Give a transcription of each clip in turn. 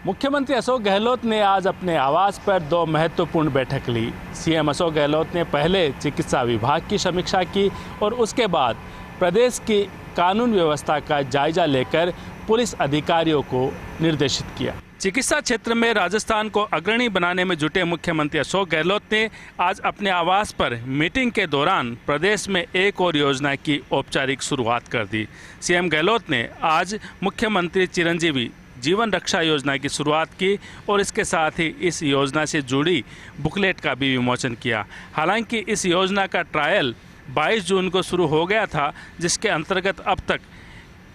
मुख्यमंत्री अशोक गहलोत ने आज अपने आवास पर दो महत्वपूर्ण बैठक ली। सीएम अशोक गहलोत ने पहले चिकित्सा विभाग की समीक्षा की और उसके बाद प्रदेश की कानून व्यवस्था का जायजा लेकर पुलिस अधिकारियों को निर्देशित किया। चिकित्सा क्षेत्र में राजस्थान को अग्रणी बनाने में जुटे मुख्यमंत्री अशोक गहलोत ने आज अपने आवास पर मीटिंग के दौरान प्रदेश में एक और योजना की औपचारिक शुरुआत कर दी। सीएम गहलोत ने आज मुख्यमंत्री चिरंजीवी जीवन रक्षा योजना की शुरुआत की और इसके साथ ही इस योजना से जुड़ी बुकलेट का भी विमोचन किया। हालांकि इस योजना का ट्रायल 22 जून को शुरू हो गया था, जिसके अंतर्गत अब तक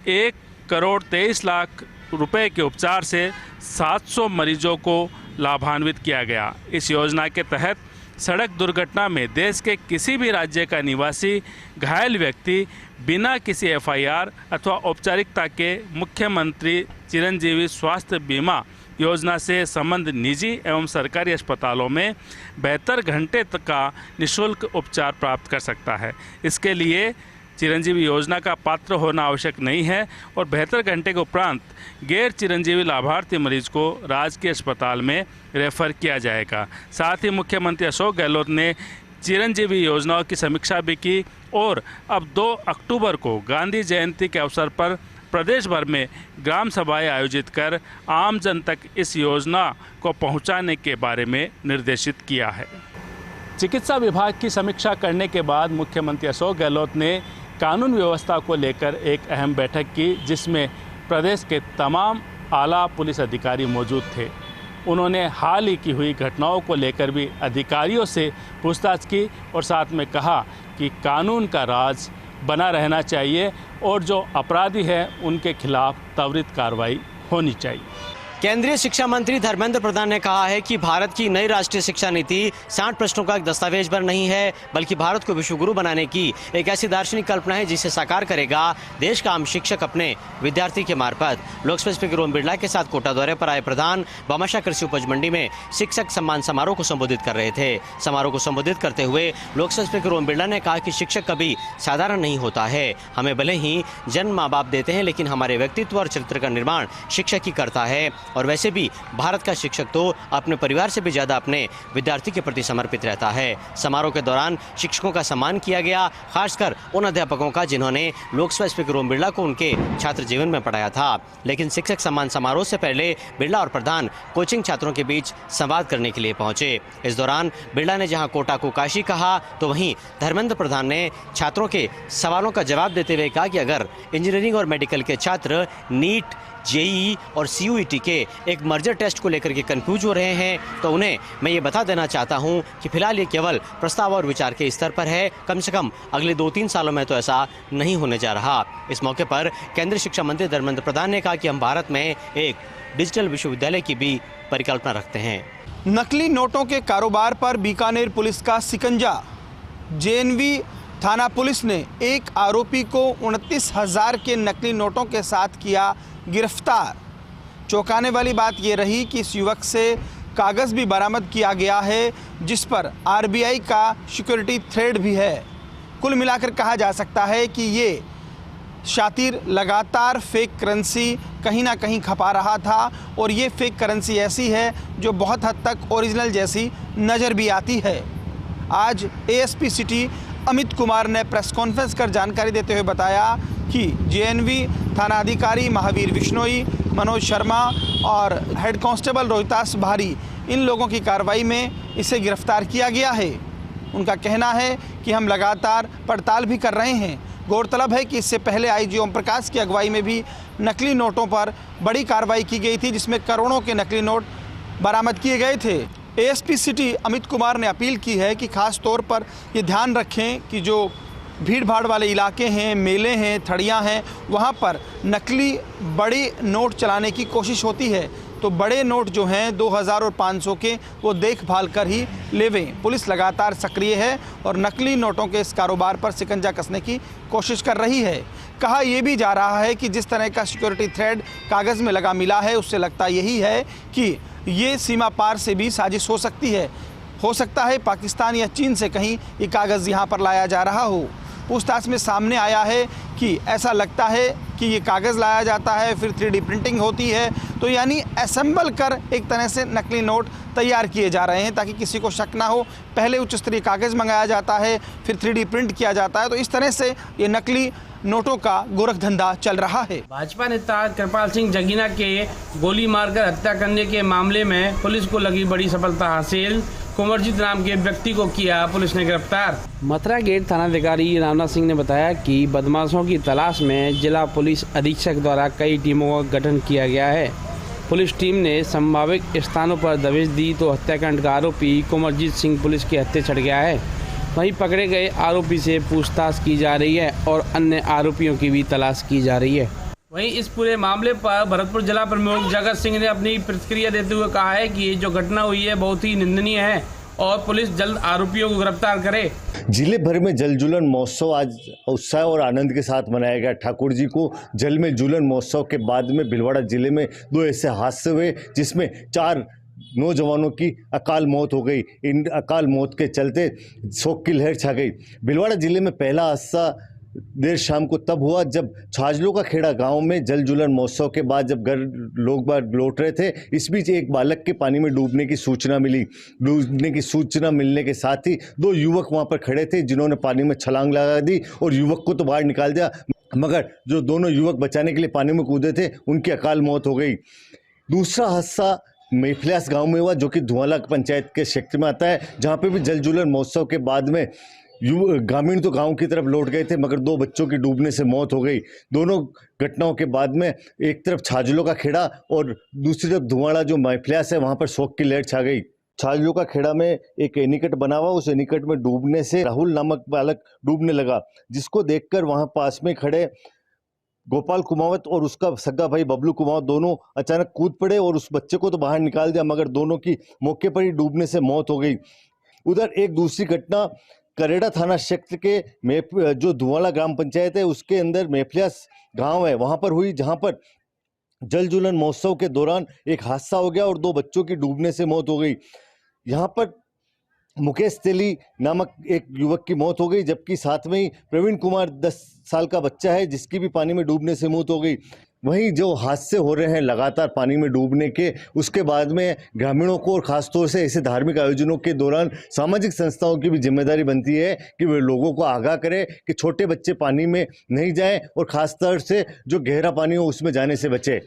1,23,00,000 रुपए के उपचार से 700 मरीजों को लाभान्वित किया गया। इस योजना के तहत सड़क दुर्घटना में देश के किसी भी राज्य का निवासी घायल व्यक्ति बिना किसी एफआईआर अथवा औपचारिकता के मुख्यमंत्री चिरंजीवी स्वास्थ्य बीमा योजना से संबंध निजी एवं सरकारी अस्पतालों में 72 घंटे तक का निःशुल्क उपचार प्राप्त कर सकता है। इसके लिए चिरंजीवी योजना का पात्र होना आवश्यक नहीं है और 72 घंटे के उपरांत गैर चिरंजीवी लाभार्थी मरीज को राजकीय अस्पताल में रेफर किया जाएगा। साथ ही मुख्यमंत्री अशोक गहलोत ने चिरंजीवी योजनाओं की समीक्षा भी की और अब 2 अक्टूबर को गांधी जयंती के अवसर पर प्रदेश भर में ग्राम सभाएं आयोजित कर आम जन तक इस योजना को पहुंचाने के बारे में निर्देशित किया है। चिकित्सा विभाग की समीक्षा करने के बाद मुख्यमंत्री अशोक गहलोत ने कानून व्यवस्था को लेकर एक अहम बैठक की, जिसमें प्रदेश के तमाम आला पुलिस अधिकारी मौजूद थे। उन्होंने हाल ही की हुई घटनाओं को लेकर भी अधिकारियों से पूछताछ की और साथ में कहा कि कानून का राज बना रहना चाहिए और जो अपराधी हैं उनके खिलाफ त्वरित कार्रवाई होनी चाहिए। केंद्रीय शिक्षा मंत्री धर्मेंद्र प्रधान ने कहा है कि भारत की नई राष्ट्रीय शिक्षा नीति 60 प्रश्नों का एक दस्तावेज पर नहीं है, बल्कि भारत को विश्वगुरु बनाने की एक ऐसी दार्शनिक कल्पना है जिसे साकार करेगा देश का आम शिक्षक अपने विद्यार्थी के मार्फत। लोकसभा स्पीकर ओम बिरला के साथ कोटा दौरे पर आए प्रधान भामाशाह कृषि उपज मंडी में शिक्षक सम्मान समारोह को संबोधित कर रहे थे। समारोह को संबोधित करते हुए लोकसभा स्पीकर ओम बिरला ने कहा कि शिक्षक कभी साधारण नहीं होता है। हमें भले ही जन्म माँ बाप देते हैं, लेकिन हमारे व्यक्तित्व और चरित्र का निर्माण शिक्षक ही करता है। और वैसे भी भारत का शिक्षक तो अपने परिवार से भी ज्यादा अपने विद्यार्थी के प्रति समर्पित रहता है। समारोह के दौरान शिक्षकों का सम्मान किया गया, खासकर उन अध्यापकों का जिन्होंने लोकसभा स्पीकर ओम बिरला को उनके छात्र जीवन में पढ़ाया था। लेकिन शिक्षक सम्मान समारोह से पहले बिरला और प्रधान कोचिंग छात्रों के बीच संवाद करने के लिए पहुंचे। इस दौरान बिरला ने जहां कोटा को काशी कहा, तो वहीं धर्मेंद्र प्रधान ने छात्रों के सवालों का जवाब देते हुए कहा कि अगर इंजीनियरिंग और मेडिकल के छात्र नीट, जेईई और सीयूईटी के एक मर्जर टेस्ट को लेकर के कंफ्यूज हो रहे हैं, तो उन्हें मैं ये बता देना चाहता हूं कि फिलहाल ये केवल प्रस्ताव और विचार के स्तर पर है। कम से कम अगले 2-3 सालों में तो ऐसा नहीं होने जा रहा। इस मौके पर केंद्रीय शिक्षा मंत्री धर्मेंद्र प्रधान ने कहा कि हम भारत में एक डिजिटल विश्वविद्यालय की भी परिकल्पना रखते हैं। नकली नोटों के कारोबार पर बीकानेर पुलिस का शिकंजा। जेएनवी थाना पुलिस ने एक आरोपी को 29,000 के नकली नोटों के साथ किया गिरफ्तार। चौंकाने वाली बात ये रही कि इस युवक से कागज़ भी बरामद किया गया है, जिस पर आरबीआई का सिक्योरिटी थ्रेड भी है। कुल मिलाकर कहा जा सकता है कि ये शातिर लगातार फेक करेंसी कहीं ना कहीं खपा रहा था और ये फेक करेंसी ऐसी है जो बहुत हद तक ओरिजिनल जैसी नज़र भी आती है। आज एएसपी सिटी अमित कुमार ने प्रेस कॉन्फ्रेंस कर जानकारी देते हुए बताया कि जेएनवी थाना अधिकारी महावीर बिश्नोई, मनोज शर्मा और हेड कांस्टेबल रोहितास भारी, इन लोगों की कार्रवाई में इसे गिरफ्तार किया गया है। उनका कहना है कि हम लगातार पड़ताल भी कर रहे हैं। गौरतलब है कि इससे पहले आईजी ओम प्रकाश की अगुवाई में भी नकली नोटों पर बड़ी कार्रवाई की गई थी, जिसमें करोड़ों के नकली नोट बरामद किए गए थे। एएसपी सिटी अमित कुमार ने अपील की है कि खास तौर पर ये ध्यान रखें कि जो भीड़ भाड़ वाले इलाके हैं, मेले हैं, थड़ियां हैं, वहां पर नकली बड़े नोट चलाने की कोशिश होती है, तो बड़े नोट जो हैं 2000 और 500 के, वो देखभाल कर ही लेवें। पुलिस लगातार सक्रिय है और नकली नोटों के इस कारोबार पर शिकंजा कसने की कोशिश कर रही है। कहा यह भी जा रहा है कि जिस तरह का सिक्योरिटी थ्रेड कागज़ में लगा मिला है, उससे लगता यही है कि ये सीमा पार से भी साजिश हो सकती है। हो सकता है पाकिस्तान या चीन से कहीं ये कागज़ यहाँ पर लाया जा रहा हो। पूछताछ में सामने आया है कि ऐसा लगता है कि ये कागज़ लाया जाता है, फिर 3D प्रिंटिंग होती है, तो यानी असेंबल कर एक तरह से नकली नोट तैयार किए जा रहे हैं ताकि किसी को शक ना हो। पहले उच्च स्तरीय कागज़ मंगाया जाता है, फिर 3D प्रिंट किया जाता है, तो इस तरह से ये नकली नोटों का गोरख धंधा चल रहा है। भाजपा नेता कृपाल सिंह जगीना के गोली मारकर हत्या करने के मामले में पुलिस को लगी बड़ी सफलता हासिल। कुंवरजीत नाम के व्यक्ति को किया पुलिस ने गिरफ्तार। मथुरा गेट थानाधिकारी रामनाथ सिंह ने बताया कि बदमाशों की तलाश में जिला पुलिस अधीक्षक द्वारा कई टीमों का गठन किया गया है। पुलिस टीम ने संभावित स्थानों पर दबिश दी तो हत्याकांड का आरोपी कुंवरजीत सिंह पुलिस के हत्थे चढ़ गया है। वहीं पकड़े गए आरोपी से पूछताछ की जा रही है और अन्य आरोपियों की भी तलाश की जा रही है। वहीं इस पूरे मामले पर भरतपुर जिला प्रमुख जगत सिंह ने अपनी प्रतिक्रिया देते हुए कहा है कि ये जो घटना हुई है बहुत ही निंदनीय है और पुलिस जल्द आरोपियों को गिरफ्तार करे। जिले भर में जल जुलन महोत्सव आज उत्साह और आनंद के साथ मनाया गया। ठाकुर जी को जल में जुलन महोत्सव के बाद में भिलवाड़ा जिले में 2 ऐसे हादसे हुए जिसमें 4 नौजवानों की अकाल मौत हो गई। इन अकाल मौत के चलते शोक की लहर छा गई। भिलवाड़ा जिले में पहला हादसा देर शाम को तब हुआ जब छाजलों का खेड़ा गांव में जल जुलन महोत्सव के बाद जब घर लोग बाग लौट रहे थे, इस बीच एक बालक के पानी में डूबने की सूचना मिली। डूबने की सूचना मिलने के साथ ही 2 युवक वहां पर खड़े थे जिन्होंने पानी में छलांग लगा दी और युवक को तो बाहर निकाल दिया, मगर जो दोनों युवक बचाने के लिए पानी में कूदे थे उनकी अकाल मौत हो गई। दूसरा हादसा मेफलियास गांव में हुआ जो कि धुआंला पंचायत के क्षेत्र में आता है, जहां पे भी जल जुलन महोत्सव के बाद में ग्रामीण तो गांव की तरफ लौट गए थे मगर 2 बच्चों की डूबने से मौत हो गई। दोनों घटनाओं के बाद में एक तरफ छाजलों का खेड़ा और दूसरी तरफ धुआंला जो मेफलियास है वहां पर शोक की लहर छा गई। छाजलों का खेड़ा में एक एनीकट बना हुआ, उस एनीकट में डूबने से राहुल नामक बालक डूबने लगा, जिसको देखकर वहां पास में खड़े गोपाल कुमावत और उसका सगा भाई बबलू कुमावत दोनों अचानक कूद पड़े और उस बच्चे को तो बाहर निकाल दिया, मगर दोनों की मौके पर ही डूबने से मौत हो गई। उधर एक दूसरी घटना करेड़ा थाना क्षेत्र के जो धुआंला ग्राम पंचायत है उसके अंदर मेफलियास गांव है वहां पर हुई, जहां पर जल जुलन महोत्सव के दौरान एक हादसा हो गया और 2 बच्चों की डूबने से मौत हो गई। यहाँ पर मुकेश तेली नामक एक युवक की मौत हो गई, जबकि साथ में ही प्रवीण कुमार 10 साल का बच्चा है जिसकी भी पानी में डूबने से मौत हो गई। वहीं जो हादसे हो रहे हैं लगातार पानी में डूबने के, उसके बाद में ग्रामीणों को और ख़ासतौर से ऐसे धार्मिक आयोजनों के दौरान सामाजिक संस्थाओं की भी जिम्मेदारी बनती है कि वे लोगों को आगाह करें कि छोटे बच्चे पानी में नहीं जाएं और ख़ासतौर से जो गहरा पानी हो उसमें जाने से बचें।